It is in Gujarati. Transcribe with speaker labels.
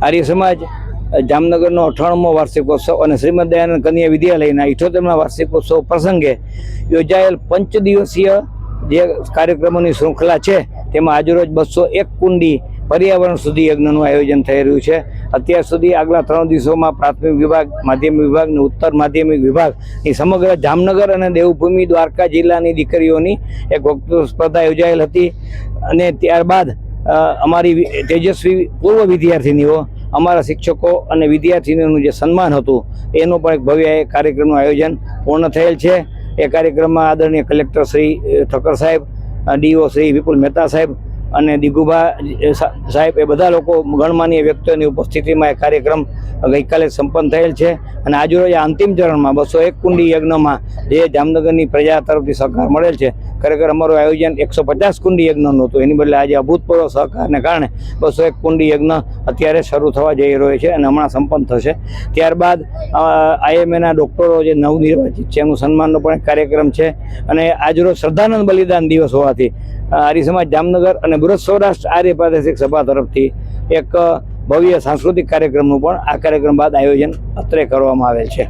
Speaker 1: આર્ય સમાજ જામનગરનો 98મો વાર્ષિકોત્સવ અને શ્રીમદ દયાનંદ કન્યા વિદ્યાલયના 78મા વાર્ષિકોત્સવ પ્રસંગે યોજાયેલ 5 દિવસીય જે કાર્યક્રમોની શૃંખલા છે તેમાં આજરોજ 201 કુંડી પર્યાવરણ શુદ્ધિ યજ્ઞનું આયોજન થઈ રહ્યું છે. અત્યાર સુધી આગલા 3 દિવસોમાં પ્રાથમિક વિભાગ, માધ્યમિક વિભાગ અને ઉત્તર માધ્યમિક વિભાગની સમગ્ર જામનગર અને દેવભૂમિ દ્વારકા જિલ્લાની દીકરીઓની એક વક્તૃત્વ સ્પર્ધા યોજાયેલ હતી અને ત્યારબાદ અમારી તેજસ્વી પૂર્વ વિદ્યાર્થીનીઓ, અમારા શિક્ષકો અને વિદ્યાર્થીનીઓનું જે સન્માન હતું એનું પણ એક ભવ્ય કાર્યક્રમનું આયોજન પૂર્ણ થયેલ છે. એ કાર્યક્રમમાં આદરણીય કલેક્ટર શ્રી ઠક્કર સાહેબ, ડીઓ શ્રી વિપુલ મહેતા સાહેબ અને દિગુભા સાહેબ એ બધા લોકો ગણમાન્ય વ્યક્તિઓની ઉપસ્થિતિમાં એ કાર્યક્રમ ગઈકાલે સંપન્ન થયેલ છે. અને આજરોજ અંતિમ ચરણમાં 201 કુંડી યજ્ઞમાં જે જામનગરની પ્રજા તરફથી સહકાર મળેલ છે. ખરેખર અમારું આયોજન 150 કુંડી યજ્ઞનું હતું, એની બદલે આજે અભૂતપૂર્વ સહકારને કારણે 201 કુંડી યજ્ઞ અત્યારે શરૂ થવા જઈ રહ્યો છે અને હમણાં સંપન્ન થશે. ત્યારબાદ IMAના ડૉક્ટરો જે નવનિર્વાચિત છે એમનું સન્માનનો પણ એક કાર્યક્રમ છે. અને આજરોજ શ્રદ્ધાનંદ બલિદાન દિવસ હોવાથી આર્ય સમાજ જામનગર અને બૃહદ સૌરાષ્ટ્ર આર્ય પ્રાદેશિક સભા તરફથી એક ભવ્ય સાંસ્કૃતિક કાર્યક્રમનું પણ આ કાર્યક્રમ બાદ આયોજન અત્રે કરવામાં આવેલ છે.